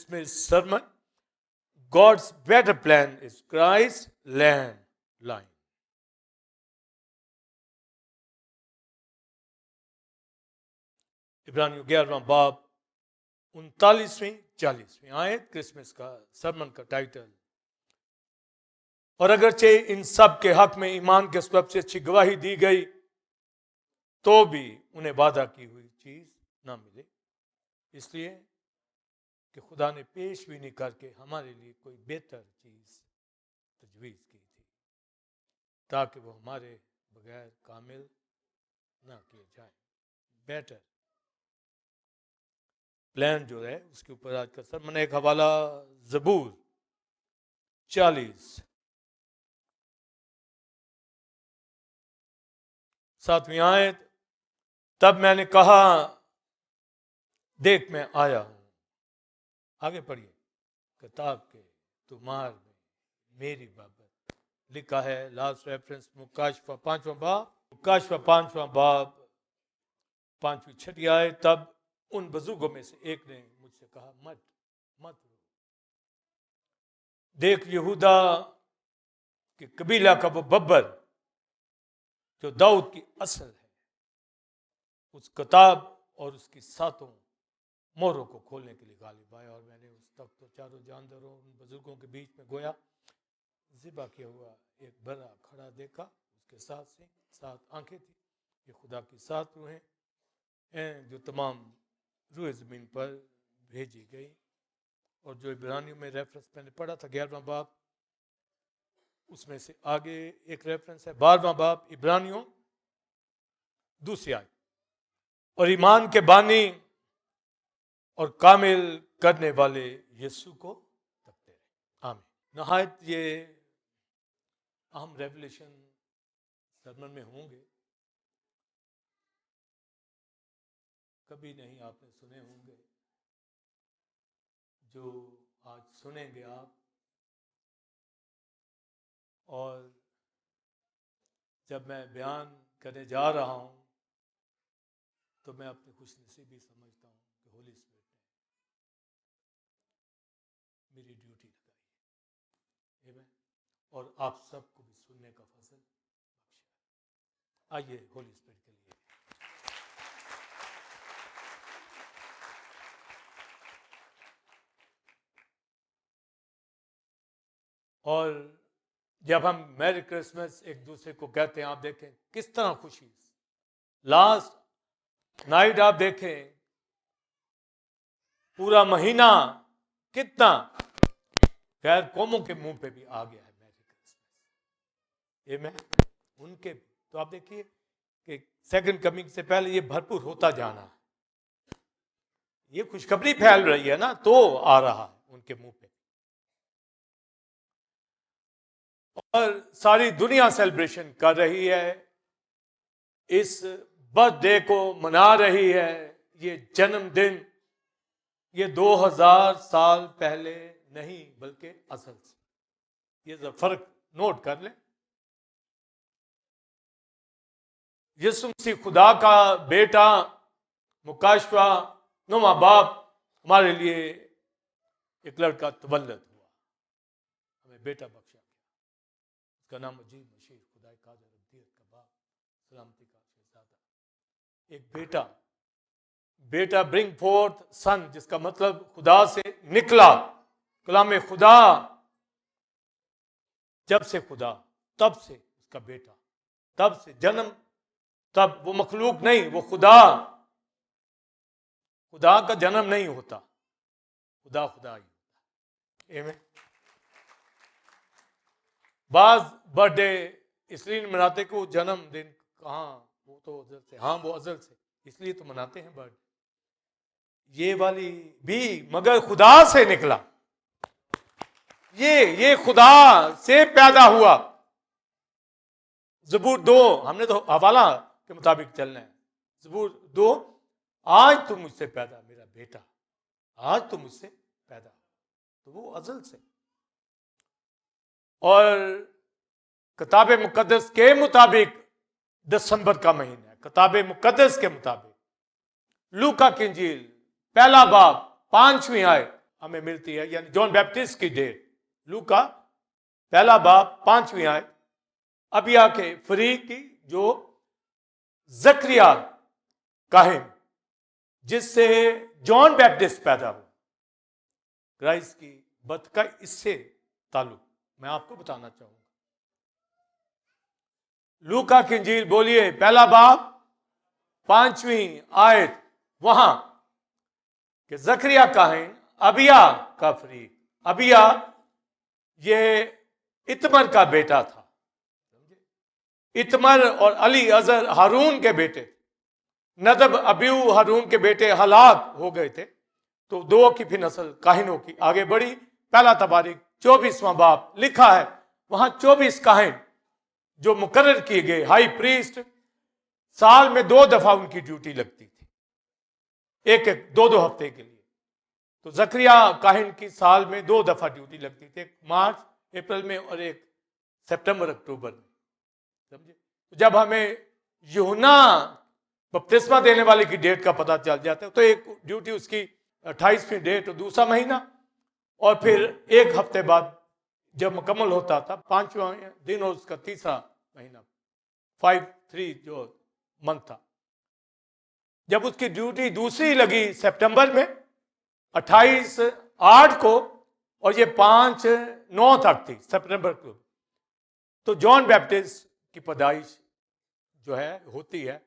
Christmas sermon. God's better plan is Christ's land line. इब्रानियों 11वां बाब 39वीं 40वीं आयत क्रिसमस का सरमन का टाइटल। और अगरचे इन सब के हक में ईमान के सबब से अच्छी गवाही दी गई तो भी उन्हें वादा की हुई चीज ना मिले, इसलिए कि खुदा ने पेश भी नहीं करके हमारे लिए कोई बेहतर चीज तजवीज की थी ताकि वो हमारे बगैर कामिल ना किए जाए। बेटर प्लान जो है उसके ऊपर आज का सरमन। एक हवाला ज़बूर 40 7वीं आयत। तब मैंने कहा देख मैं आया हूं, आगे पढ़िए, किताब के तुम्हार में मेरी बाबत लिखा है। लास्ट रेफरेंस मुकाशफा 5वां बाब 5वीं 6वीं आयत। तब उन बुजुर्गों में से एक ने मुझसे कहा मत रो, देख यहूदा के कबीला का वो बब्बर जो दाऊद की असल है, उस किताब और उसकी 7 मोहरों को खोलने के लिए गालिब आया। और मैंने उस तक तो चारों जानदारों उन बुजुर्गों के बीच में गोया ज़िबा किया हुआ एक बड़ा खड़ा देखा, उसके 7 सिंह 7 आंखें थी। ये खुदा की 7 रूहें हैं जो तमाम रूह ज़मीन पर भेजी गई। और जो इब्रानियों में रेफरेंस मैंने पढ़ा था 11वां बाब, उसमें से आगे एक रेफरेंस है 12वां बाब इब्रानियों 2 आयत। और ईमान के बानी और कामिल करने वाले यीशु को तकते रहे। आमीन। नहायत ये अहम रेवलेशन सरमन में होंगे, कभी नहीं आपने सुने होंगे, जो आज सुनेंगे आप। और जब मैं बयान करने जा रहा हूं तो मैं अपनी खुशनसीबी समझता हूं कि होली स्पिरिट ने मेरी ड्यूटी लगाई है और आप सबको भी सुनने का फजल बख्शा। आइए होली स्पिरिट के लिए। और जब हम मैरी क्रिसमस एक दूसरे को कहते हैं, आप देखें किस तरह खुशी। लास्ट नाइट आप देखें पूरा महीना कितना गैर कौमों के मुंह पे भी आ गया है मैरी क्रिसमस। ये मैं उनके तो आप देखिए कि सेकंड कमिंग से पहले ये भरपूर होता जाना है, ये खुशखबरी फैल रही है ना, तो आ रहा है उनके मुंह पे। और सारी दुनिया सेलिब्रेशन कर रही है, इस बर्थडे को मना रही है। ये जन्मदिन ये 2000 साल पहले नहीं बल्कि असल से, ये फर्क नोट कर लें। यीशु मसीह खुदा का बेटा मुकाशफा 9वां बाब हमारे लिए एक लड़का तवल्लद हुआ, हमें बेटा बख्शा गया। उसका नाम अजीब मशीर खुदा कादिर अब्दियत का बाप सलामती का शहजादा। एक बेटा ब्रिंग फोर्थ सन, जिसका मतलब खुदा से निकला, कलाम खुदा, जब से खुदा तब से उसका बेटा, तब से जन्म, तब वो मखलूक नहीं, वो खुदा का जन्म नहीं होता, खुदा ही होता। आमीन। बाज बर्थडे इसलिए मनाते कि वो जन्मदिन कहाँ, वो तो अजल से, हाँ वो अजल से, इसलिए तो मनाते हैं बर्थडे। ये वाली भी मगर खुदा से निकला, ये खुदा से पैदा हुआ। ज़बूर 2, हमने तो हवाला के मुताबिक चलना है। ज़बूर 2, आज तुम मुझसे पैदा मेरा बेटा, आज तुम मुझसे पैदा, तो वो अजल से। और किताब मुकद्दस के मुताबिक दिसंबर का महीना है, किताब मुकद्दस के मुताबिक। लूका की इंजील 1 बाब 5वीं आयत, हमें मिलती है, यानी जॉन बैप्टिस्ट की डेट। लूका पहला बाब 5वीं आयत, अबिया के फरीक की जो जकरिया काहिन जिससे जॉन बैप्टिस्ट पैदा हुआ, क्राइस्ट की बर्थ का इससे ताल्लुक मैं आपको बताना चाहूंगा। लूका की इंजील बोलिए पहला बाब 5वीं आयत, वहां कि जकरिया काहिन अबिया का फरीक, अबिया ये इतमर का बेटा था। इतमर और अली अजर हारून के बेटे थे। नदब अबीऊ हारून के बेटे हलाक हो गए थे, तो दो की फिर नस्ल काहिनों की आगे बढ़ी। पहला तबारीक 24वां बाब लिखा है, वहां 24 काहिन जो मुकर्रर किए गए हाई प्रीस्ट, साल में 2 दफा उनकी ड्यूटी लगती थी, एक एक 2-2 हफ्ते के लिए। तो जकरिया काहिन की साल में 2 दफा ड्यूटी लगती थी, एक मार्च अप्रैल में और एक सितंबर अक्टूबर में, समझे। तो जब हमें यूहन्ना बपतिस्मा देने वाले की डेट का पता चल जाता है, तो एक ड्यूटी उसकी 28वीं डेट और दूसरा महीना, और फिर एक हफ्ते बाद जब मुकम्मल होता था 5वां दिन और उसका तीसरा महीना 5-3 जो मंथ था। जब उसकी ड्यूटी दूसरी लगी सितंबर में 28-8 को, और ये 5-9 तक थी सितंबर को, तो जॉन बैप्टिस्ट की पैदाइश जो है होती है,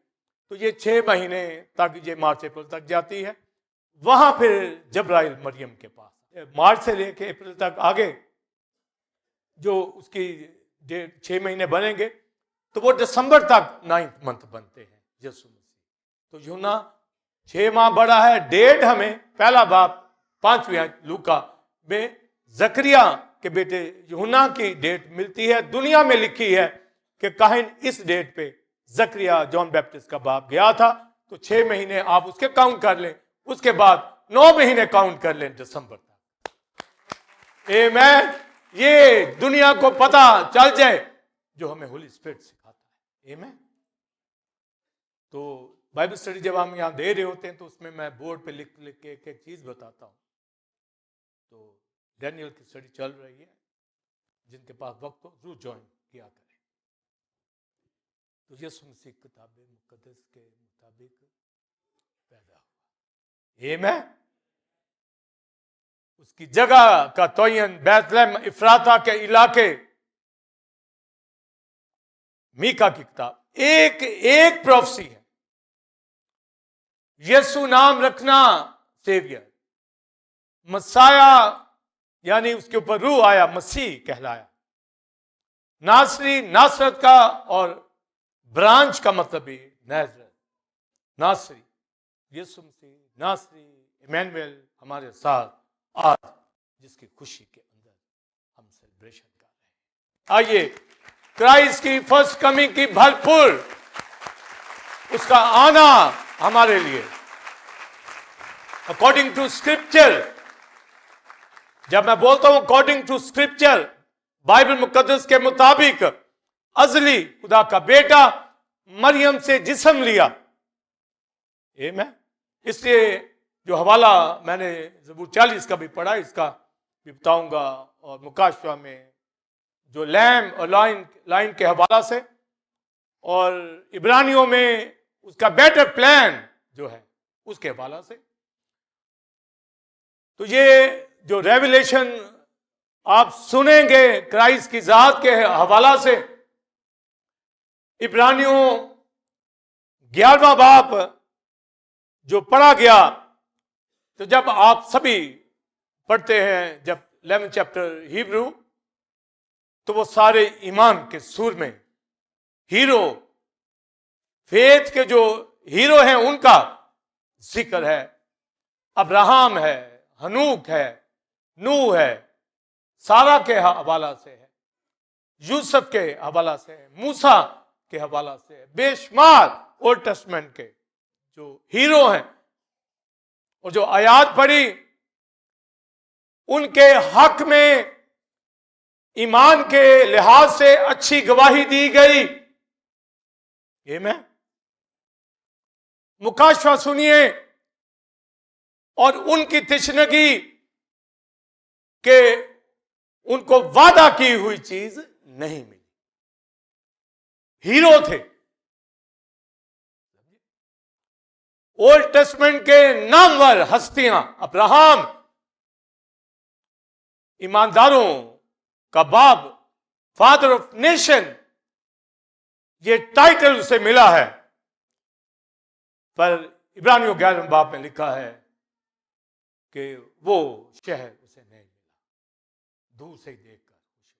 तो ये 6 महीने तक, ये मार्च अप्रैल तक जाती है। वहां फिर जब्राइल मरियम के पास, मार्च से लेके अप्रैल तक आगे जो उसकी डेट 6 महीने बनेंगे, तो वो दिसंबर तक 9th मंथ बनते हैं यीशु मसीह। तो यूहन्ना 6 माह बड़ा है। डेट हमें पहला बाब 5वीं लूका में जकरिया के बेटे यूहन्ना की डेट मिलती है। दुनिया में लिखी है कि काहिन इस डेट पे जकरिया जॉन बैप्टिस्ट का बाप गया था, तो 6 महीने आप उसके काउंट कर लें, उसके बाद 9 महीने काउंट कर लें दिसंबर तक। आमीन। ये दुनिया को पता चल जाए जो हमें होली स्पिरिट सिखाता है। आमीन। तो बाइबल स्टडी जब हम यहां दे रहे होते हैं, तो उसमें मैं बोर्ड पे लिख लिख के एक चीज बताता हूं। तो डैनियल की स्टडी चल रही है, जिनके पास वक्त हो जरूर ज्वाइन किया करें। तो यीशु मसीह किताब मुकद्दस के मुताबिक पैदा हुआ। आमीन। उसकी जगह का तयन बैतलहम इफ्राता के इलाके, मीका की किताब एक एक प्रोफेसी है। यीशु नाम रखना सेवियर, मसाया यानी उसके ऊपर रूह आया, मसीह कहलाया। नासरी नासरत का, और ब्रांच का मतलब भी नाजरत, नासरी यीशु मसीह नासरी इमैनुएल हमारे साथ आज, जिसकी खुशी के अंदर हम सेलिब्रेशन कर रहे हैं। आइए क्राइस्ट की फर्स्ट कमिंग की भरपूर उसका आना हमारे लिए अकॉर्डिंग टू स्क्रिप्चर। जब मैं बोलता हूं अकॉर्डिंग टू स्क्रिप्चर, बाइबल मुकद्दस के मुताबिक अजली खुदा का बेटा मरियम से जिस्म लिया। आमीन। इसलिए जो हवाला मैंने ज़बूर 40 का भी पढ़ा, इसका भी बताऊंगा, और मुकाशवा में जो लैम और लाइन के हवाला से, और इब्रानियों में उसका बेटर प्लान जो है उसके हवाला से। तो ये जो रेवलेशन आप सुनेंगे क्राइस्ट की जात के हवाला से, इब्रानियों 11वां बाब जो पढ़ा गया, तो जब आप सभी पढ़ते हैं, जब 11th चैप्टर हिब्रू, तो वो सारे ईमान के सुर में हीरो, फेथ के जो हीरो हैं उनका जिक्र है। अब्राहम है, हनूक है, नूह है, सारा के हवाला से है, यूसुफ के हवाला से है, मूसा के हवाला से है, बेशुमार ओल्ड टेस्टमेंट के जो हीरो हैं, और जो आयात पढ़ी उनके हक में ईमान के लिहाज से अच्छी गवाही दी गई। आमीन। मुकाशवा सुनिए, और उनकी तिश्नगी कि उनको वादा की हुई चीज नहीं मिली। हीरो थे, ओल्ड टेस्टमेंट के नामवर हस्तियां, अब्राहम ईमानदारों का बाप, फादर ऑफ नेशन, ये टाइटल उसे मिला है, पर इब्रानियों 11वें बाब में लिखा है कि वो शहर उसे नहीं मिला, दूर से ही देखकर उसे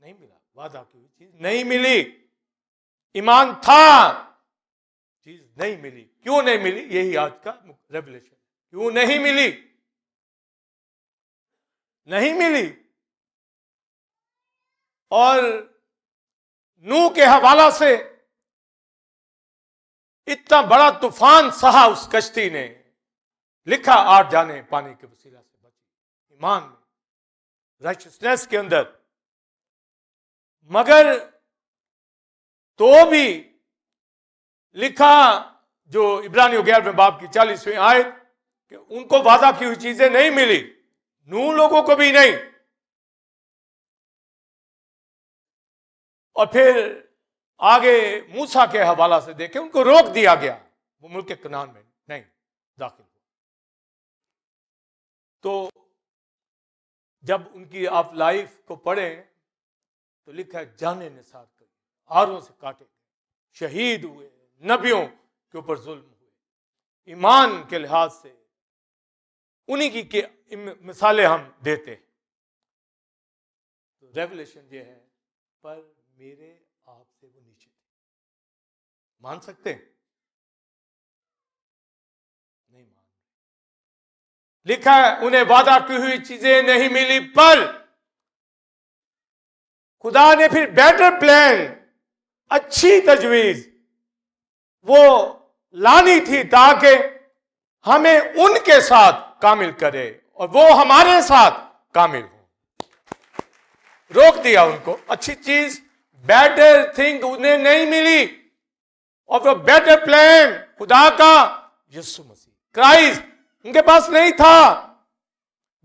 नहीं मिला, वादा की हुई चीज नहीं मिली। ईमान था, चीज नहीं मिली। क्यों नहीं मिली? यही आज का रेवलेशन। क्यों नहीं मिली? नहीं मिली। और नूह के हवाला से इतना बड़ा तूफान सहा उस कश्ती ने, लिखा 8 जाने पानी के वसीला से बची, ईमान में, राइचसनेस के अंदर। मगर तो भी लिखा जो इब्रानियों 11वें बाब की 40वीं आयत कि उनको वादा की हुई चीजें नहीं मिली, नूह लोगों को भी नहीं। और फिर आगे मूसा के हवाला से देखे, उनको रोक दिया गया, वो मुल्क कनान में नहीं दाखिल हुआ। तो जब उनकी आप लाइफ को पढ़े तो लिखा है जाने निसार कर, आरों से काटे, शहीद हुए, नबियों के ऊपर जुल्म हुए। ईमान के लिहाज से उन्हीं की मिसालें हम देते हैं। तो रेवलेशन ये है, पर मेरे आप से वो नीचे थे। मान सकते हैं? नहीं मान। लिखा है उन्हें वादा की हुई चीजें नहीं मिली, पर खुदा ने फिर बेटर प्लान, अच्छी तजवीज वो लानी थी ताकि हमें उनके साथ कामिल करे और वो हमारे साथ कामिल हो। रोक दिया उनको, अच्छी चीज, बेटर थिंग उन्हें नहीं मिली। और वो बेटर प्लान खुदा का, यीशु मसीह क्राइस्ट, उनके पास नहीं था।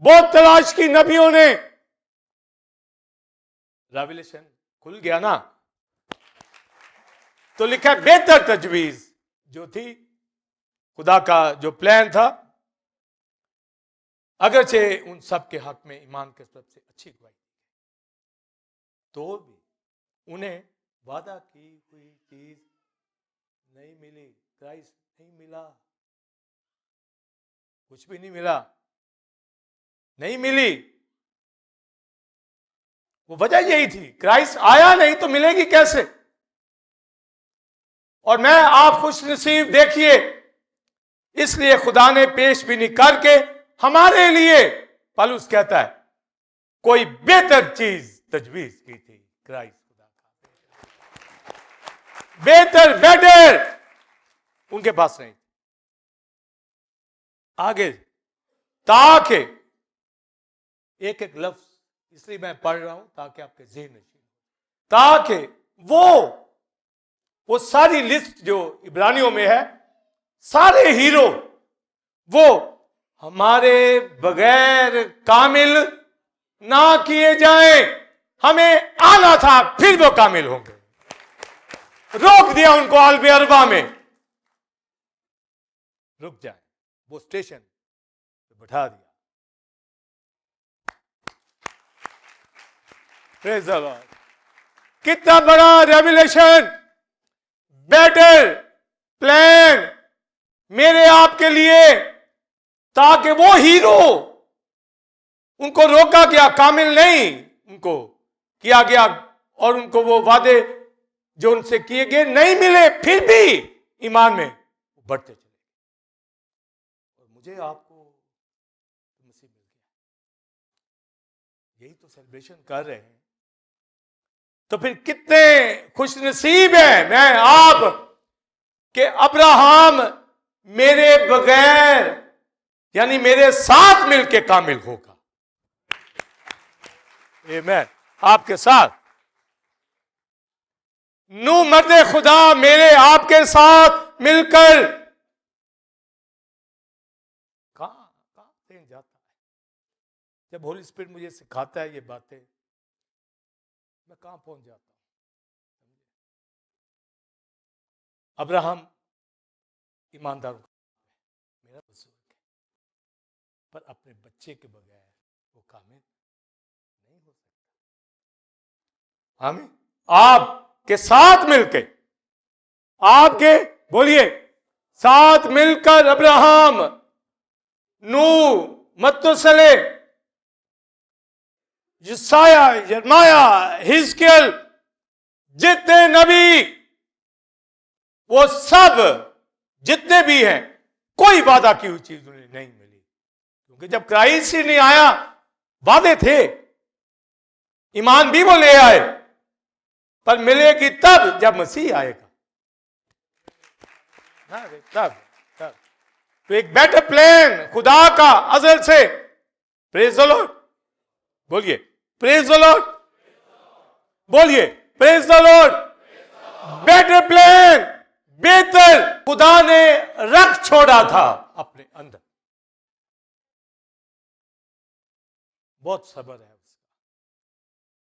बहुत तलाश की नबियों ने, रेवलेशन खुल गया ना, तो लिखा है बेहतर तजवीज जो थी, खुदा का जो प्लान था, अगरचे उन सब के हक में ईमान के सबसे अच्छी गवाही, तो भी उन्हें वादा की हुई चीज नहीं मिली, क्राइस्ट नहीं मिला, कुछ भी नहीं मिला, नहीं मिली। वो वजह यही थी, क्राइस्ट आया नहीं तो मिलेगी कैसे? और मैं आप खुश नसीब, देखिए, इसलिए खुदा ने पेश भी नहीं करके हमारे लिए, पौलुस कहता है, कोई बेहतर चीज तजवीज की थी, क्राइस्ट खुदा का बेहतर, बेटर उनके पास नहीं। आगे ताकि, एक एक लफ्ज इसलिए मैं पढ़ रहा हूं ताकि आपके ज़हन में, ताकि वो सारी लिस्ट जो इब्रानियों में है, सारे हीरो वो हमारे बगैर कामिल ना किए जाएं। हमें आना था, फिर वो कामिल होंगे। रोक दिया उनको आलबे अरबा में, रुक जाए, वो स्टेशन पे बैठा दिया। Praise the Lord. कितना बड़ा रेवलेशन, बेटर प्लान मेरे आपके लिए, ताकि वो हीरो, उनको रोका गया, कामिल नहीं उनको किया गया, और उनको वो वादे जो उनसे किए गए नहीं मिले, फिर भी ईमान में बढ़ते चले। और मुझे आपको नसीब मिल गया, यही तो सेलिब्रेशन कर रहे हैं। तो फिर कितने खुश नसीब है मैं आप कि अब्राहम मेरे बगैर, यानी मेरे साथ मिलके कामिल होगा। आमीन। आपके साथ नूह मर्दे खुदा मेरे आपके साथ मिलकर कहां जाता है, जब होली स्पिरिट मुझे सिखाता है ये बातें, मैं कहां पहुंच जाता हूं। अब्राहम ईमानदार मेरा बुजुर्ग है, पर अपने बच्चे के बगैर वो कामिल नहीं हो सकता। हमें आपके साथ मिलके, आपके बोलिए साथ मिलकर अब्राहम, नूह, मत्तुसले, यसाया, यर्माया, हिजकियल, जितने नबी, वो सब जितने भी हैं, कोई वादा की हुई चीज उन्हें नहीं मिली, क्योंकि जब क्राइस्ट ही नहीं आया, वादे थे, ईमान भी वो ले आए, पर मिलेगी तब जब मसीह आएगा। तब तो एक बेटर प्लान खुदा का अज़ल से, प्रेज द लॉर्ड, बोलिए प्रेज द लॉर्ड, बोलिए praise the Lord. Better plan, बेहतर खुदा ने रख छोड़ा था अपने अंदर। बहुत सब्र है उसका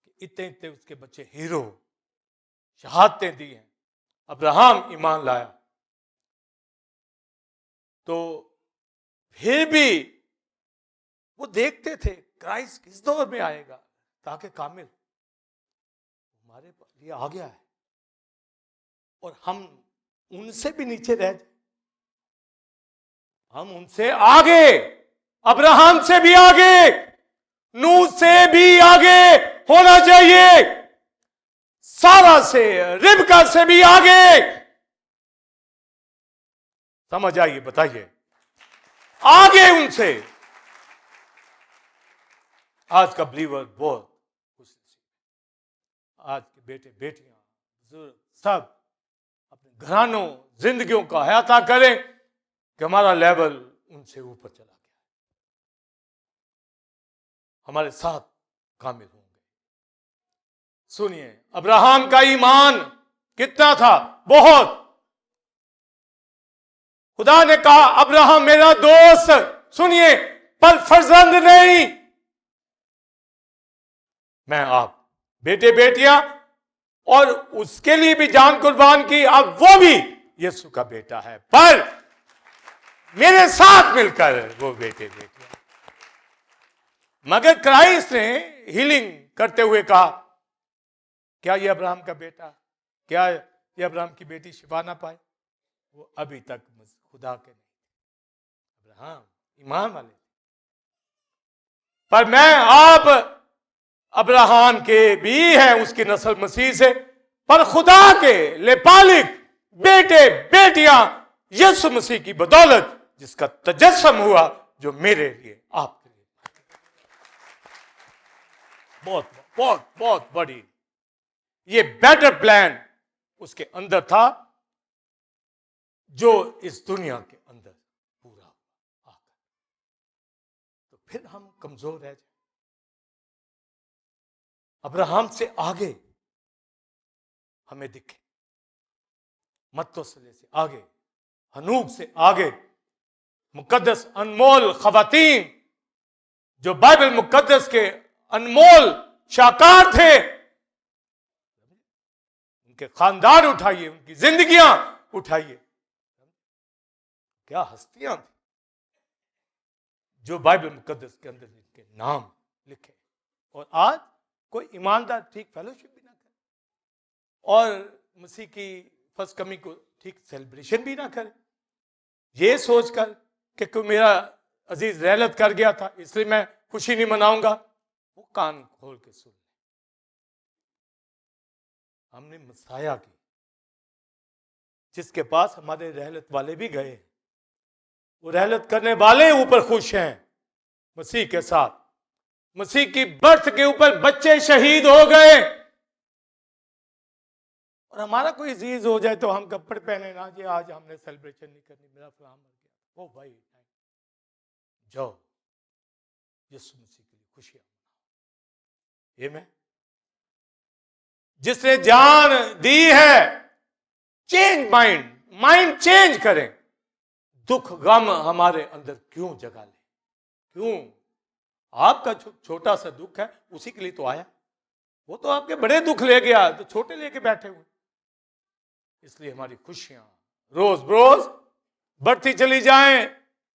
कि इतने इतने उसके बच्चे हीरो, शहादतें दी हैं। अब्राहम ईमान लाया, तो फिर भी वो देखते थे क्राइस्ट किस दौर में आएगा ताकि कामिल हमारे लिए आ गया है, और हम उनसे भी नीचे रह जाए, हम उनसे आगे, अब्राहम से भी आगे, नूह से भी आगे होना चाहिए, सारा से, रिबका से भी आगे। समझ आइए, बताइए, आगे उनसे। आज का बिलीवर बहुत खुश नसीब, आज के बेटे बेटियां बुजुर्ग सब अपने घरानों जिंदगियों का अहाता करें कि हमारा लेवल उनसे ऊपर चला गया, हमारे साथ कामिल होंगे। सुनिए, अब्राहम का ईमान कितना था, बहुत। खुदा ने कहा अब्राहम मेरा दोस्त, सुनिए, पर फर्जंद नहीं। मैं आप बेटे बेटियां, और उसके लिए भी जान कुर्बान की, अब वो भी यीशु का बेटा है, पर मेरे साथ मिलकर वो बेटे बेटियां। मगर क्राइस्ट ने हीलिंग करते हुए कहा, क्या ये अब्राहम का बेटा, क्या ये अब्राहम की बेटी शिफा ना पाए? वो अभी तक खुदा के नहीं, अब्राहम ईमान वाले, पर मैं आप अब्राहम के भी हैं, उसकी नस्ल मसीह से, पर खुदा के लेपालिक बेटे बेटियां यीशु मसीह की बदौलत, जिसका तजस्सुम हुआ, जो मेरे लिए आपके लिए बहुत बहुत बहुत बड़ी, ये बेटर प्लान उसके अंदर था, जो इस दुनिया के अंदर पूरा आकर, तो फिर हम कमजोर रह जाए। अब्राहम से आगे हमें दिखे, मत्तुसले से आगे, हनूक से आगे, मुकद्दस अनमोल खवातीन जो बाइबल मुकद्दस के अनमोल शाकार थे, उनके खानदान उठाइए, उनकी जिंदगियां उठाइए, क्या हस्तियां थी जो बाइबल मुकद्दस के अंदर जिनके नाम लिखे। और आज कोई ईमानदार ठीक फेलोशिप भी ना करे, और मसीह की फर्स्ट कमी को ठीक सेलिब्रेशन भी ना करे, ये सोचकर कि कोई मेरा अजीज रहलत कर गया था इसलिए मैं खुशी नहीं मनाऊंगा। वो कान खोल के सुन ले, हमने मसाया की, जिसके पास हमारे रहलत वाले भी गए, वो रहलत करने वाले ऊपर खुश हैं मसीह के साथ। मसीह की बर्थ के ऊपर बच्चे शहीद हो गए, और हमारा कोई अजीज हो जाए तो हम कपड़े पहने ना, जी आज हमने सेलिब्रेशन नहीं करनी, मेरा फलां मर गया। ओ भाई जाओ यीशु मसीह के लिए खुशियां मनाओ। ये मैं जिसने जान दी है, चेंज माइंड चेंज करें। दुख गम हमारे अंदर क्यों जगा ले, क्यों आपका छोटा सा दुख है, उसी के लिए तो आया। वो तो आपके बड़े दुख ले गया, तो छोटे लेके बैठे हुए। इसलिए हमारी खुशियां रोज रोज बढ़ती चली जाएं।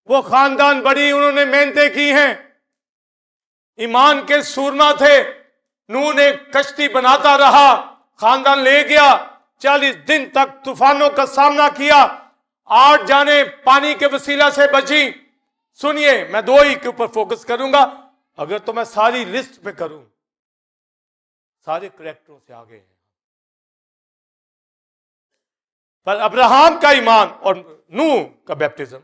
वो खानदान बड़ी, उन्होंने मेहनतें की हैं, ईमान के सूरमा थे। नूह ने कश्ती बनाता रहा, खानदान ले गया, 40 दिन तक तूफानों का सामना किया, 8 जाने पानी के वसीला से बची। सुनिए, मैं 2 ही के ऊपर फोकस करूंगा। अगर तो मैं सारी लिस्ट पे करूं, सारे करैक्टरों से आगे हैं। पर अब्राहम का ईमान और नूह का बैप्टिज्म,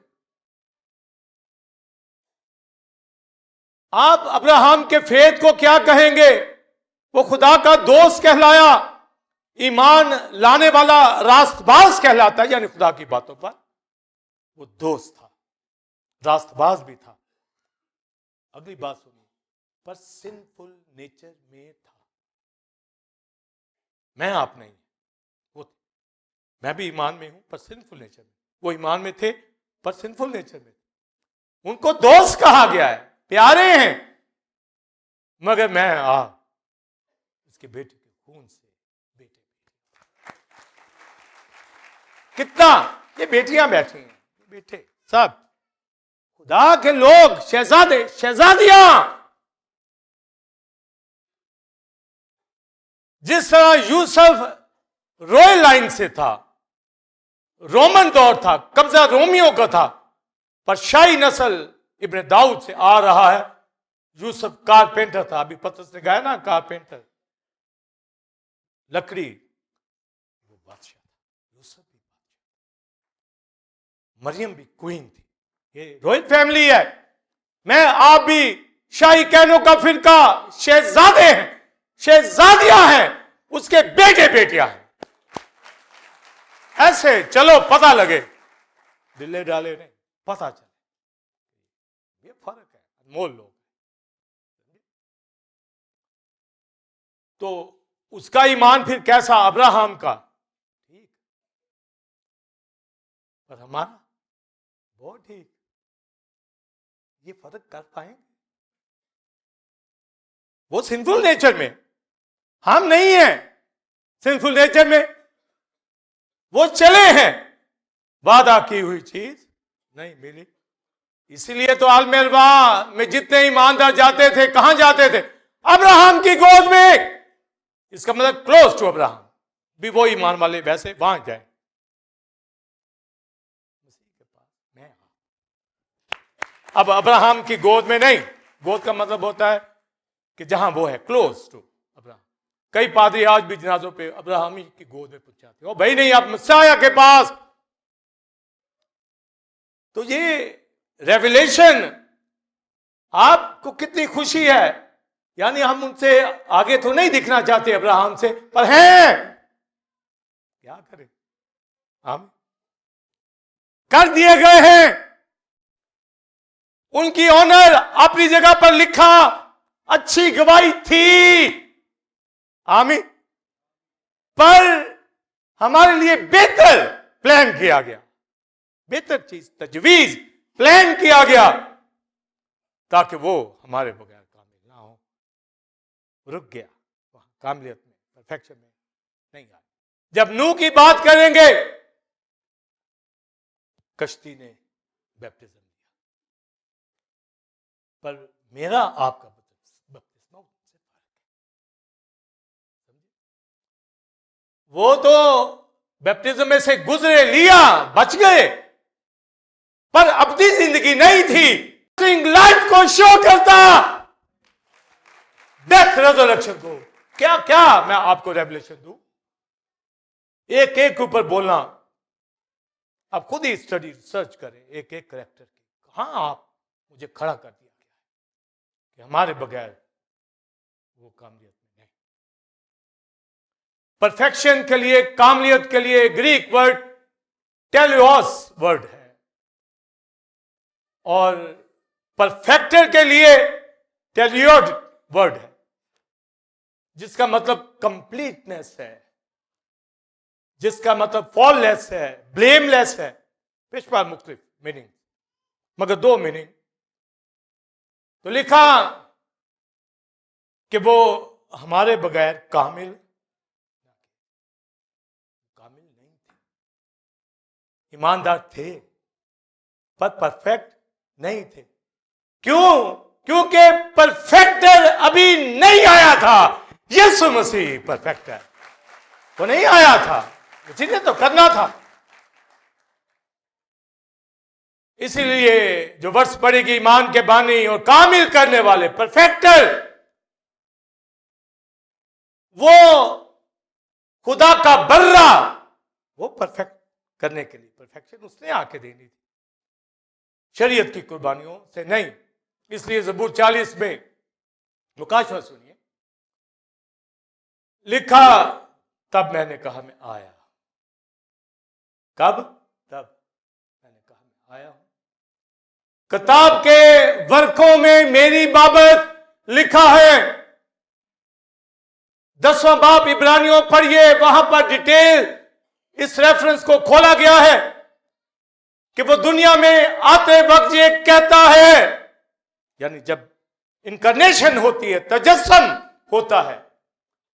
आप अब्राहम के फेथ को क्या कहेंगे? वो खुदा का दोस्त कहलाया, ईमान लाने वाला रास्तबाज कहलाता है, यानी खुदा की बातों पर वो दोस्त था, रास्तबाज भी था। अगली बात सुनिए, पर सिंफुल नेचर में था। मैं आप नहीं, वो मैं भी ईमान में हूं पर सिंफुल नेचर में। वो ईमान में थे पर सिंफुल नेचर में। उनको दोस्त कहा गया है, प्यारे हैं, मगर मैं इसके बेटे के खून से बेटे। कितना ये बेटियां बैठी हैं, बेटे सब खुदा के लोग, शहजादे शहजादियां। जिस तरह यूसुफ रॉयल लाइन से था, रोमन दौर था, कब्जा रोमियो का था, पर शाही नस्ल इब्न दाऊद से आ रहा है। यूसुफ कारपेंटर था, अभी पतरस ने गाया ना, कारपेंटर, लकड़ी, वो बादशाह था। यूसुफ भी बादशाह, मरियम भी क्वीन थी। ये रॉयल फैमिली है। मैं आप भी शाही कहनों का फिरका, शहजादे हैं, शहजादियां हैं, उसके बेटे बेटियां हैं। ऐसे चलो, पता लगे, दिले डाले नहीं, पता चले। ये फर्क है, अनमोल लोग। तो उसका ईमान फिर कैसा? अब्राहम का, ठीक, पर हमारा बहुत ठीक। ये फर्क कर पाएंगे? वो सिंफुल नेचर में, हम नहीं हैं सिंफुल नेचर में। वो चले हैं, वादा की हुई चीज नहीं मिली। इसीलिए तो आलमेरवा में जितने ईमानदार जाते थे, कहां जाते थे? अब्राहम की गोद में। इसका मतलब क्लोज टू अब्राहम भी वो ईमान वाले वैसे वहां जाए। मैं अब अब्राहम की गोद में नहीं। गोद का मतलब होता है कि जहां वो है, क्लोज टू अब्राहम। कई पादरी आज भी जनाजों पे अब्राहम ही की गोद में पहुंचाते हो, भाई नहीं, आप मसीहा के पास। तो ये रेवलेशन आपको कितनी खुशी है। यानी हम उनसे आगे तो नहीं दिखना चाहते अब्राहम से, पर हैं, क्या करें, हम कर दिए गए हैं। उनकी ऑनर अपनी जगह पर लिखा, अच्छी गवाही थी, आमीन, पर हमारे लिए बेहतर प्लान किया गया, बेहतर चीज तजवीज प्लान किया गया, ताकि वो हमारे बगैर कामिल ना हो। रुक गया वहां, कामिलियत में, परफेक्शन में नहीं आया। जब नूह की बात करेंगे, कश्ती ने बैप्टिज्म दिया, पर मेरा आपका बपतिस्मा उससे फर्क है। वो तो बैप्टिज्म में से गुजरे, लिया, बच गए, पर अपनी जिंदगी नहीं थी। लाइफ को शो करता, डेथ रेजरेक्शन को। क्या क्या मैं आपको रेवलेशन दूं? एक एक ऊपर बोलना, आप खुद ही स्टडी सर्च करें एक एक कैरेक्टर की। कहां आप मुझे खड़ा कर दिया गया है कि हमारे बगैर वो कामलियत में नहीं। परफेक्शन के लिए, कामलियत के लिए ग्रीक वर्ड टेलियोस वर्ड है, और परफेक्टर के लिए टेलियोड वर्ड है, जिसका मतलब कंप्लीटनेस है, जिसका मतलब फॉललेस है, ब्लेमलेस है। पिछला मुख्तलिफ मीनिंग, मगर 2 मीनिंग। तो लिखा कि वो हमारे बगैर कामिल नहीं थे। ईमानदार थे पर परफेक्ट नहीं थे। क्यों? क्योंकि परफेक्टर अभी नहीं आया था। यीशु मसीह परफेक्ट है, वो नहीं आया था, उसी ने तो करना था। इसीलिए जो वर्ष पड़ेगी, ईमान के बानी और कामिल करने वाले परफेक्टर, वो खुदा का बर्रा, वो परफेक्ट करने के लिए परफेक्शन उसने आके देनी थी, शरीयत की कुर्बानियों से नहीं। इसलिए ज़बूर 40 में मुकाशवा सुनिए, लिखा, तब मैंने कहा मैं आया। कब? तब मैंने कहा मैं आया हूं। किताब के वर्कों में मेरी बाबत लिखा है। 10वां बाब इब्रानियों पढ़िए, वहां पर डिटेल इस रेफरेंस को खोला गया है कि वो दुनिया में आते वक्त ये कहता है, यानी जब इनकारनेशन होती है, तजस्सुम होता है,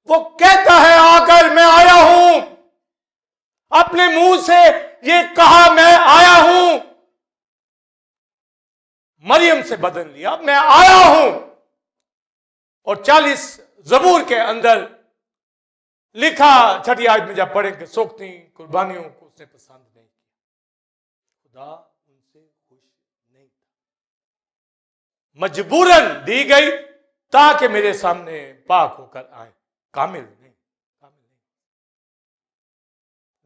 वो कहता है आकर मैं आया हूं। अपने मुंह से ये कहा मैं आया हूं, मरियम से बदल लिया, मैं आया हूं। और 40 ज़बूर के अंदर लिखा, 6ठी आयत में जब पढ़ेंगे, सोख्ती कुर्बानियों को उसने पसंद नहीं किया, खुदा उनसे खुश नहीं था, मजबूरन दी गई ताकि मेरे सामने पाक होकर आए। कामिल नहीं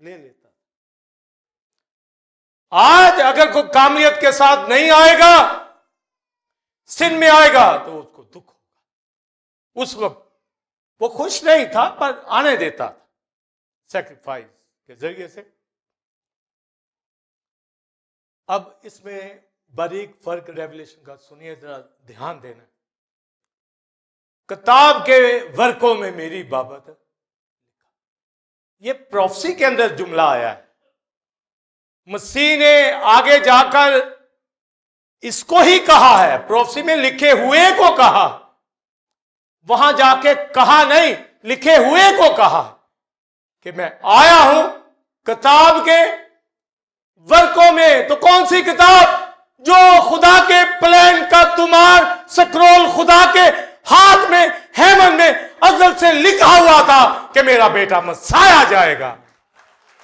ले लेता। आज अगर कोई कामिलियत के साथ नहीं आएगा, सिन में आएगा, तो उसको दुख होगा। उस वक्त वो खुश नहीं था पर आने देता था सैक्रिफाइस के जरिए से। अब इसमें बारीक फर्क रेवलेशन का सुनिए, जरा ध्यान देना। किताब के वर्कों में मेरी बाबत, ये प्रोफेसी के अंदर जुमला आया है। मसीह ने आगे जाकर इसको ही कहा है, प्रोफेसी में लिखे हुए को कहा, वहां जाके कहा नहीं, लिखे हुए को कहा कि मैं आया हूं किताब के वर्कों में। तो कौन सी किताब? जो खुदा के प्लान का तुमार स्क्रोल खुदा के हाथ में, हेमन में अज़ल से लिखा हुआ था कि मेरा बेटा मसाया जाएगा।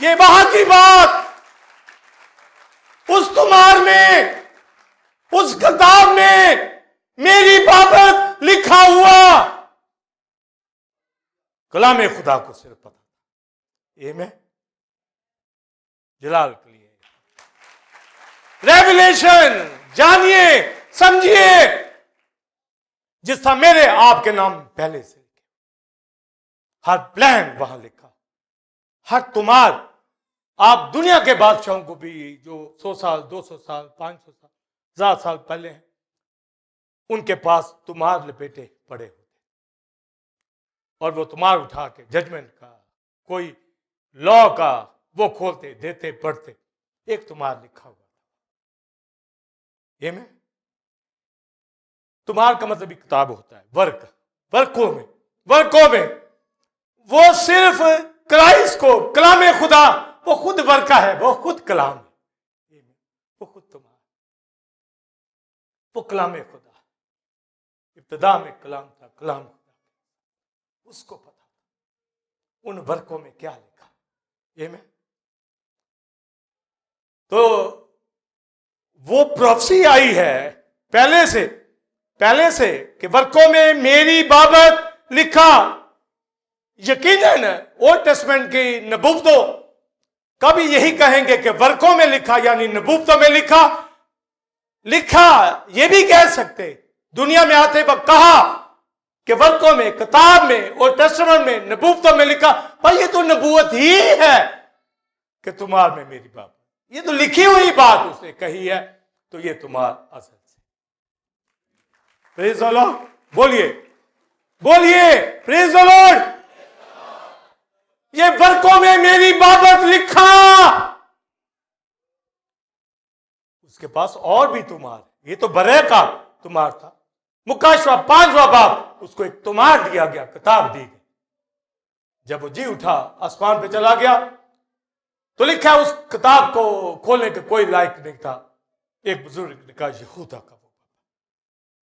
ये वहां की बात, उस तुमार में, उस किताब में मेरी बाबत लिखा हुआ कलाम खुदा को सिर्फ पता था। ये मैं जलाल के लिए रेवलेशन जानिए, समझिए, जिसका मेरे आपके नाम पहले से लिखे, हर प्लान वहां लिखा, हर तुमार। आप दुनिया के बादशाहों को भी जो 100 साल, 200 साल, 500 साल, 1000 साल पहले हैं, उनके पास तुमार लपेटे पड़े होते, और वो तुमार उठा के जजमेंट का, कोई लॉ का वो खोलते, देते, पढ़ते, एक तुमार लिखा हुआ था। ये में तुमार का मतलब किताब होता है, वर्क, वर्कों में वो सिर्फ क्राइस्ट को, कलाम खुदा, वो खुद वर्का है, वो खुद कलाम है, वो खुद तुमार, वो कलाम खुदा। इब्तिदा में कलाम था, कलाम खुदा, उसको पता था उन वर्कों में क्या लिखा। ये में तो वो प्रोफेसी आई है पहले से कि वर्कों में मेरी बाबत लिखा। यकीनन ओल्ड टेस्टमेंट की नबूवतों कभी यही कहेंगे कि वर्कों में लिखा, यानी नबूवतों में लिखा ये भी कह सकते। दुनिया में आते वक्त कहा कि वर्कों में, किताब में, ओल्ड टेस्टमेंट में, नबूवतों में लिखा, पर ये तो नबूवत ही है कि तुम्हार में मेरी बात, ये तो लिखी हुई बात उसने कही है, तो ये तुम्हार असल से। प्रेज द लॉर्ड, बोलिए प्रेज द लॉर्ड। ये वर्कों में मेरी बाबत लिखा, उसके पास और भी तुम्हार, ये तो बरे का तुम्हार था। मुकाशवा 5वां बाब उसको एक तोमार दिया गया, किताब दी गई। जब वो जी उठा, आसमान पे चला गया, तो लिखा उस किताब को खोलने के कोई लायक नहीं था। एक बुजुर्ग ने कहा यहूदा का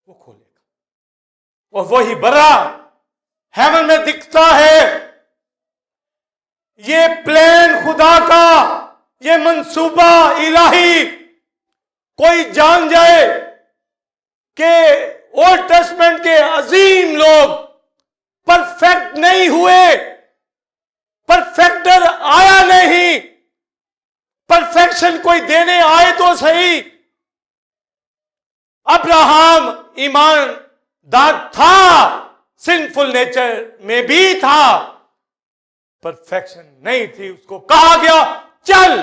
वो खोलेगा। और वही बरा हेवन में दिखता है। ये प्लान खुदा का, ये मंसूबा इलाही। कोई जान जाए कि ओल्ड टेस्टमेंट के अजीम लोग परफेक्ट नहीं हुए, परफेक्टर आया नहीं, परफेक्शन कोई देने आए तो सही। अब्राहम ईमानदार था, सिंफुल नेचर में भी था, परफेक्शन नहीं थी। उसको कहा गया चल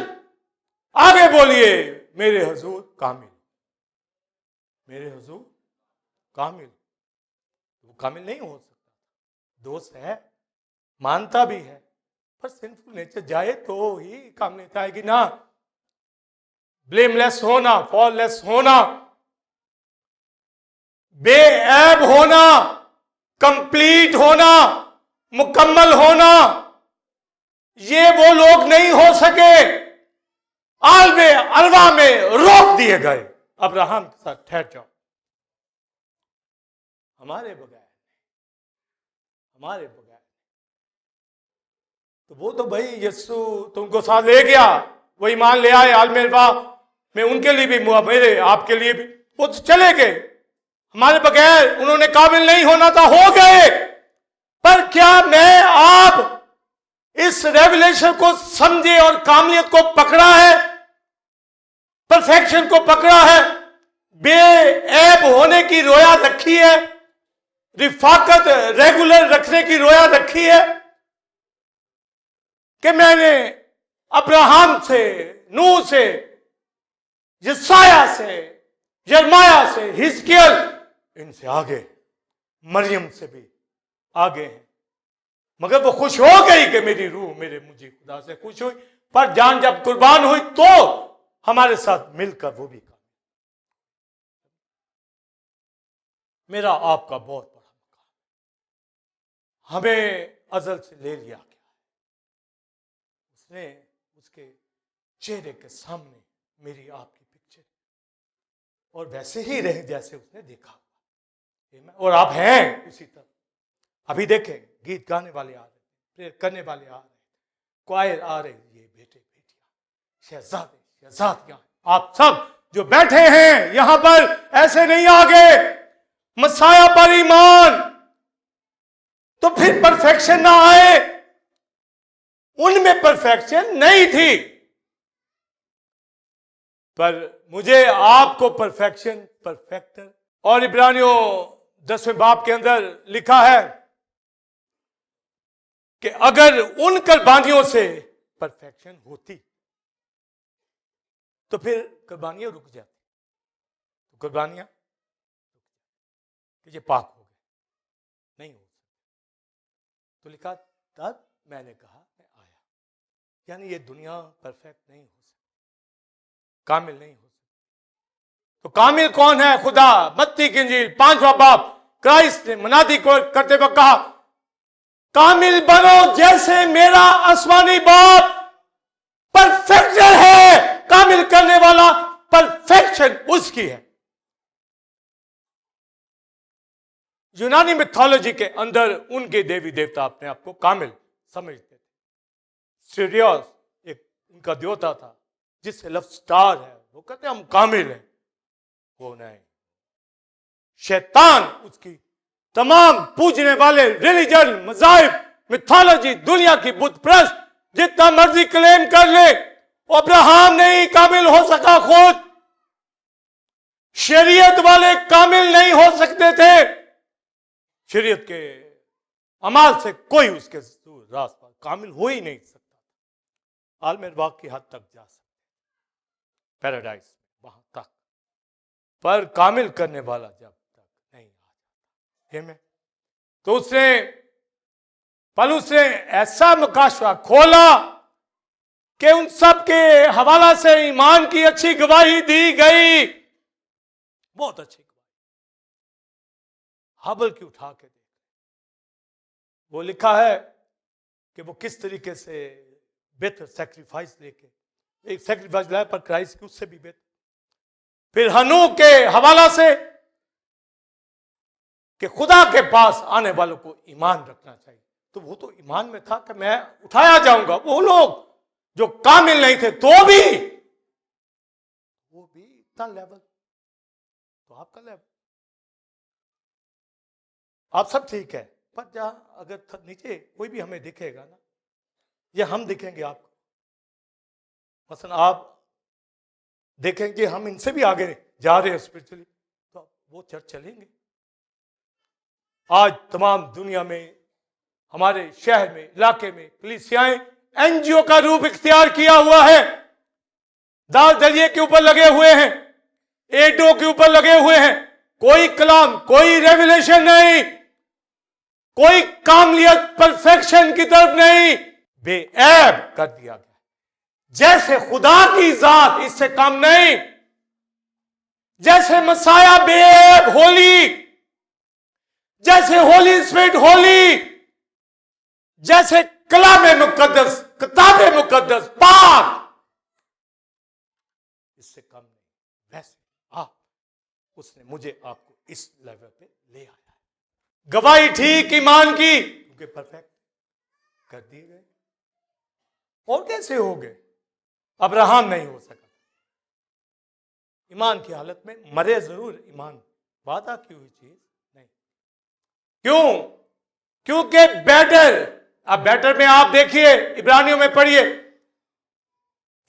आगे बोलिए मेरे हुजूर कामिल, मेरे हुजूर कामिल। वो कामिल नहीं हो सकता, दोस्त है, मानता भी है, पर सिंफुल नेचर जाए तो ही कामिलियत आएगी ना। ब्लेमलेस होना, फॉललेस होना, बेऐब होना, कंप्लीट होना, मुकम्मल होना, ये वो लोग नहीं हो सके। आलमे अरवा में रोक दिए गए। अब्राहम के साथ ठहर जाओ, हमारे बगैर, हमारे बगैर। तो वो तो भाई यीशु तुमको साथ ले गया, वो ईमान ले आए आलमे अरवा में, उनके लिए भी, मेरे आपके लिए भी, वो तो चले गए। हमारे बगैर उन्होंने काबिल नहीं होना था, हो गए। पर क्या मैं आप इस रेवलेशन को समझे और कामलियत को पकड़ा है, परफेक्शन को पकड़ा है, बेऐब होने की रोया रखी है, रिफाकत रेगुलर रखने की रोया रखी है कि मैंने अब्राहम से, नूह से, यसाया से, यर्माया से, हिजकियल, इनसे आगे, मरियम से भी आगे हैं। मगर वो खुश हो गई कि मेरी रूह मेरे मुझे खुदा से खुश हुई। पर जान जब कुर्बान हुई तो हमारे साथ मिलकर वो भी काम। मेरा आपका बहुत बड़ा मकाम, हमें अजल से ले लिया गया है। उसने उसके चेहरे के सामने मेरी आपकी पिक्चर, और वैसे ही रहे जैसे उसने देखा हुआ, और आप हैं उसी तरह। अभी देखें, गीत गाने वाले आ रहे, प्रेयर करने वाले आ रहे, क्वायर आ रहे, ये बेटे बेटियां, शहजादे शहजादियां, आप सब जो बैठे हैं यहां पर, ऐसे नहीं आ गए मसाया पर ईमान तो फिर परफेक्शन ना आए। उनमें परफेक्शन नहीं थी, पर मुझे आपको परफेक्शन, परफेक्टर। और इब्रानियों 10वें बाब के अंदर लिखा है कि अगर उन कुर्बानियों से परफेक्शन होती तो फिर कुर्बानियां रुक जाती, तो कुर्बानियां ये पाक हो गए, नहीं हो सकती। तो लिखा तब मैंने कहा मैं आया, यानी ये दुनिया परफेक्ट नहीं हो सकती, कामिल नहीं हो सकती। तो कामिल कौन है? खुदा। मत्ती की इंजील 5वां बाब, क्राइस्ट ने मुनादी को करते वक्त कहा कामिल बनो जैसे मेरा आसमानी बाप परफेक्टर है। कामिल करने वाला, परफेक्शन उसकी है। यूनानी मिथोलॉजी के अंदर उनके देवी देवता अपने आप को कामिल समझते थे। सीरियस एक उनका देवता था जिससे लफ्ज स्टार है, वो कहते हम कामिल हैं, वो नहीं। शैतान उसकी तमाम पूजने वाले रिलीजन, मज़ाहिब, मिथोलॉजी, दुनिया की बुत प्रस्त जितना मर्जी क्लेम कर ले, अब्राहम नहीं कामिल हो सका खुद। शरीयत वाले कामिल नहीं हो सकते थे, शरीयत के अमाल से कोई उसके रास्ता कामिल हो ही नहीं सकता। आलम बाग की हद तक जा सकते, पैराडाइज वहां तक, पर कामिल करने वाला जब तक नहीं आ जाता। तो उसने पौलुस ने ऐसा मुकाशवा खोला कि उन सब के हवाला से ईमान की अच्छी गवाही दी गई, बहुत अच्छी गवाही। हबल की उठा के देखा, वो लिखा है कि वो किस तरीके से बेहतर सैक्रिफाइस लेके एक सैक्रिफाइस लाया, पर क्राइस्ट की उससे भी बेहतर। फिर हनूक के हवाला से कि खुदा के पास आने वालों को ईमान रखना चाहिए, तो वो तो ईमान में था कि मैं उठाया जाऊंगा। वो लोग जो कामिल नहीं थे तो भी वो भी इतना लेवल, तो आपका लेवल, आप सब ठीक है, पर जहां अगर नीचे कोई भी हमें दिखेगा ना, या हम दिखेंगे आपको, मसलन आप देखेंगे हम इनसे भी आगे जा रहे हैं स्पिरिचुअली, तो वो चर्च चलेंगे। आज तमाम दुनिया में, हमारे शहर में, इलाके में कलीसियाएं एनजीओ का रूप इख्तियार किया हुआ है, दाल दलिए के ऊपर लगे हुए हैं, एडो के ऊपर लगे हुए हैं, कोई कलाम, कोई रेवलेशन नहीं, कोई कामलियत परफेक्शन की तरफ नहीं, बेऐब कर दिया गया। जैसे खुदा की जात इससे कम नहीं, जैसे मसाया बेऐब होली, जैसे होली स्पिरिट होली, जैसे कलाम मुकद्दस, किताब मुकद्दस पाक, इससे कम नहीं, वैसे आप, उसने मुझे आपको इस लेवल पे ले आया है। गवाही ठीक ईमान की, क्योंकि परफेक्ट कर दिए गए। और कैसे हो गए? अब्राहम नहीं हो सका, ईमान की हालत में मरे जरूर, ईमान वादा की हुई चीज नहीं। क्यों? क्योंकि बेटर, अब बेटर में आप देखिए, इब्रानियों में पढ़िए,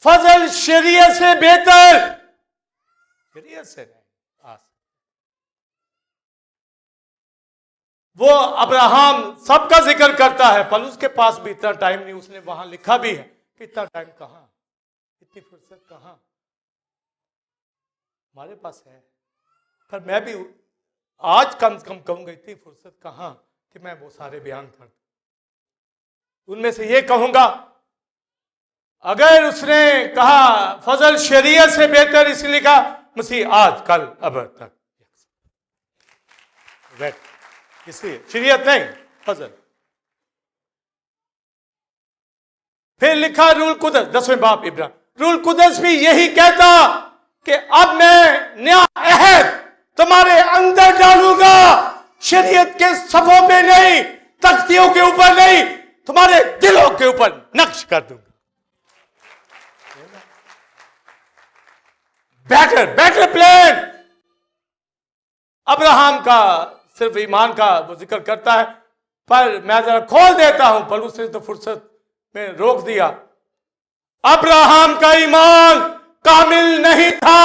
फजल शरीयत से बेहतर, शरीयत से नहीं। वो अब्राहम सबका जिक्र करता है, पर उसके पास भी इतना टाइम नहीं, उसने वहां लिखा भी है कि इतना टाइम कहां, इतनी फुर्सत कहां, हमारे पास है। पर मैं भी आज कम से कम कहूंगा, इतनी फुर्सत कहां कि मैं वो सारे बयान कर दूं। उनमें से ये कहूंगा, अगर उसने कहा फजल शरीयत से बेहतर, इसलिए कहा मसीह आज कल अब तक, इसलिए शरीयत नहीं, फजल। फिर लिखा रूल कुदस, 10वें बाब इब्राहिम, रूल कुदस भी यही कहता कि अब मैं नया अहद तुम्हारे अंदर डालूंगा, शरीयत के सफों पे नहीं, तख्तियों के ऊपर नहीं, तुम्हारे दिलों के ऊपर नक्श कर दूंगा। Better, better plan. अब्राहम का सिर्फ ईमान का वो जिक्र करता है, पर मैं जरा खोल देता हूं, पर उसने तो फुर्सत में रोक दिया। अब्राहम का ईमान कामिल नहीं था,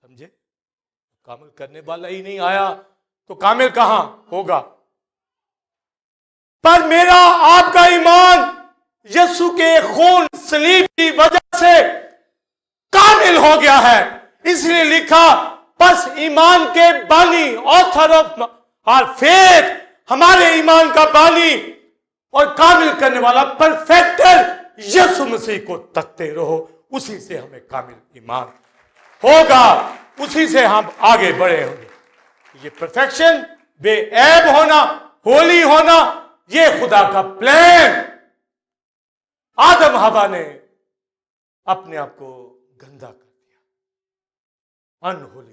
समझे? कामिल करने वाला ही नहीं आया तो कामिल कहां होगा? पर मेरा आपका ईमान यीशु के खून सलीब की वजह से कामिल हो गया है। इसलिए लिखा, बस ईमान के बानी, ऑथर ऑफ आवर फेथ, हमारे ईमान का बानी और कामिल करने वाला, परफेक्टर यीशु मसीह को तकते रहो, उसी से हमें कामिल ईमान होगा, उसी से हम आगे बढ़े होंगे। ये परफेक्शन, बेऐब होना, होली होना, ये खुदा का प्लान। आदम हवा ने अपने आप को गंदा कर दिया, अनहोली हो गए,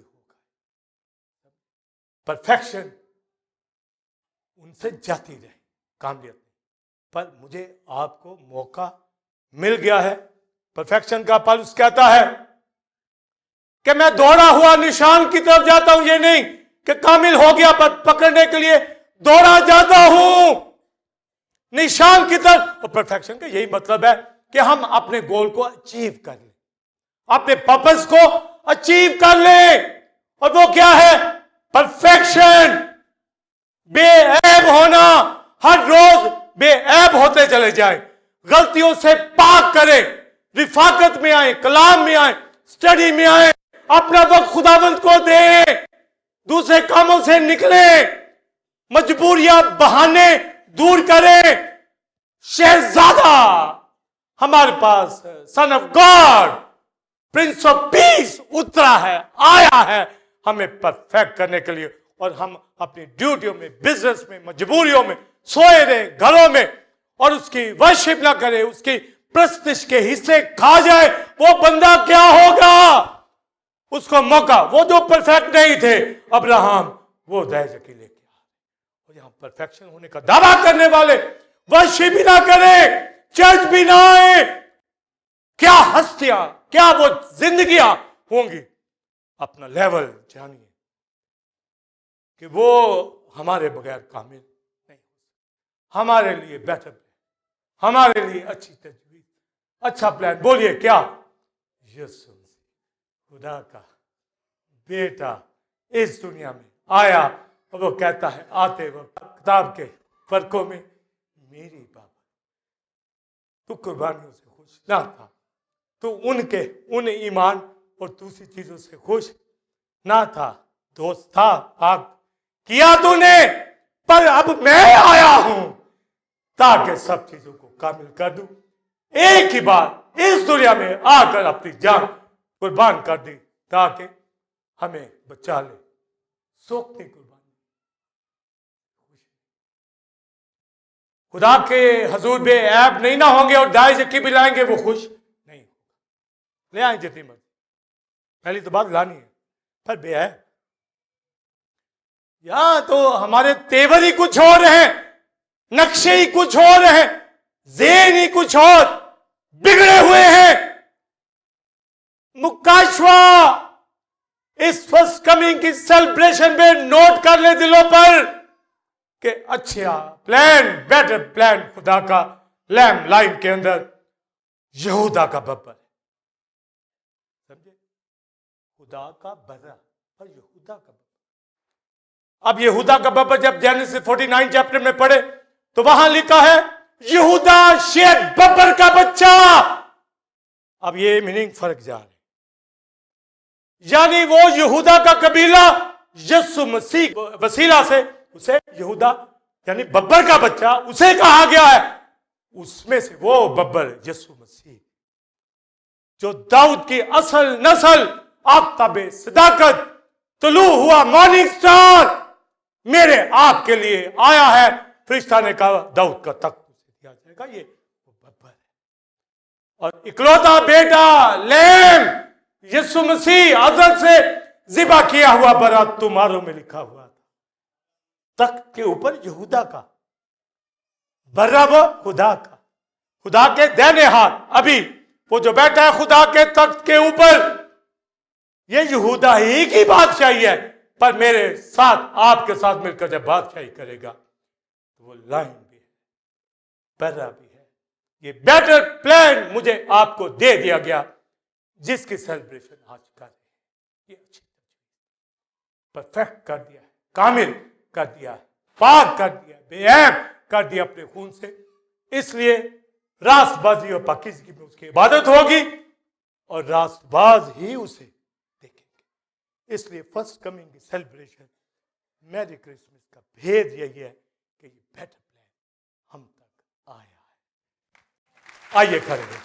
परफेक्शन उनसे जाती रही, कामयाबी। पर मुझे आपको मौका मिल गया है परफेक्शन का। पौलुस कहता है कि मैं दौड़ा हुआ निशान की तरफ जाता हूं, ये नहीं कि कामिल हो गया, पर पकड़ने के लिए दौड़ा जाता हूं निशान की तरफ। और परफेक्शन का यही मतलब है कि हम अपने गोल को अचीव कर लें, अपने पर्पस को अचीव कर लें। और वो क्या है? परफेक्शन, बेऐब होना, हर रोज बेऐब होते चले जाए, गलतियों से पाक करें, रिफाकत में आए, कलाम में आए, स्टडी में आए, अपना वक्त खुदावंद को दें, दूसरे कामों से निकले, मजबूरियां बहाने दूर करें। शहजादा हमारे पास son of God, prince of peace उतरा है, आया है हमें परफेक्ट करने के लिए, और हम अपनी ड्यूटियों में, बिजनेस में, मजबूरियों में सोए रहे, घरों में, और उसकी वर्शिप ना करे, उसकी प्रस्तिश के हिस्से खा जाए, वो बंदा क्या होगा? उसको मौका, वो जो परफेक्ट नहीं थे अब्राहम, वो दहेज की लेके आ, और यहां परफेक्शन होने का दावा करने वाले वर्शिप भी ना करें, चर्च भी ना आए, क्या हस्तियां, क्या वो जिंदगियां होंगी। अपना लेवल जानिए कि वो हमारे बगैर कामिल नहीं, हमारे लिए बेटर, हमारे लिए अच्छी तजवीज, अच्छा प्लान। बोलिए क्या? यीशु खुदा का बेटा इस दुनिया में आया, और वो कहता है आते वक्त किताब के फर्कों में, मेरी बाबा तू कुर्बानियों से खुश ना था, तू उनके उन ईमान और दूसरी चीजों से खुश ना था, दोस्त था, आग किया तूने, पर अब मैं आया हूं ताकि सब चीजों को कामिल कर दूं। एक ही बार इस दुनिया में आकर अपनी जान कुर्बान कर दी ताकि हमें बचा ले। सोखती कुर्बानी। खुदा के हजूर बे ऐब नहीं ना होंगे और दाई जक्की भी लाएंगे, वो खुश नहीं होगा। ले आए जितनी मर्जी, पहली तो बात लानी है, पर बेऐब। यहां तो हमारे तेवर ही कुछ और हैं, नक्शे ही कुछ और हैं, ज़ेन ही कुछ और बिगड़े हुए हैं। मुकाशवा इस फर्स्ट कमिंग की सेलिब्रेशन में नोट कर ले दिलों पर कि अच्छा प्लान, बेटर प्लान खुदा का लैम लाइन के अंदर यहूदा का बब्बर, समझे? खुदा का बर्रा और यहूदा का बब्बर। अब यहूदा का बब्बर जब जेनेसिस 49 चैप्टर में पढ़े तो वहां लिखा है यहूदा शेर बब्बर का बच्चा। अब ये मीनिंग फर्क जा रहे, यानी वो यहूदा का कबीला यीशु मसीह वसीला से उसे यहूदा यानी बब्बर का बच्चा उसे कहा गया है। उसमें से वो बब्बर यीशु मसीह जो दाऊद की असल नस्ल, आफ्ताबे सदाकत, तुलू हुआ मॉर्निंग स्टार, मेरे आपके लिए आया है। फरिश्ता ने कहा दाऊद का तख्त उसे दिया जाएगा, ये वो बब्बर है। और इकलौता बेटा लैम यीशु मसीह अज़ल से ज़िबा किया हुआ बरात तुम्हारों में लिखा हुआ था। तख्त के ऊपर यहूदा का बर्रा, वो खुदा का, खुदा के दाहिने हाथ अभी वो जो बैठा है खुदा के तख्त के ऊपर, ये यहूदा ही की बादशाही है। पर मेरे साथ आपके साथ मिलकर जब बादशाही करेगा तो वो लाइन भी है, बर्रा भी है। ये बेटर प्लान मुझे आपको दे दिया गया जिसकी सेलिब्रेशन आज कर रहे हैं। ये अच्छी परफेक्ट कर दिया है, कामिल कर दिया है, पाक कर दिया, बेऐब कर दिया अपने खून से। इसलिए रास्तबाजी और पाकीज़गी में उसकी इबादत होगी और रास्तबाज ही उसे देखेंगे। इसलिए फर्स्ट कमिंग की सेलिब्रेशन, मैरी क्रिसमस का भेद यही है कि ये बेटर प्लान हम तक आया है। आइए करेंगे।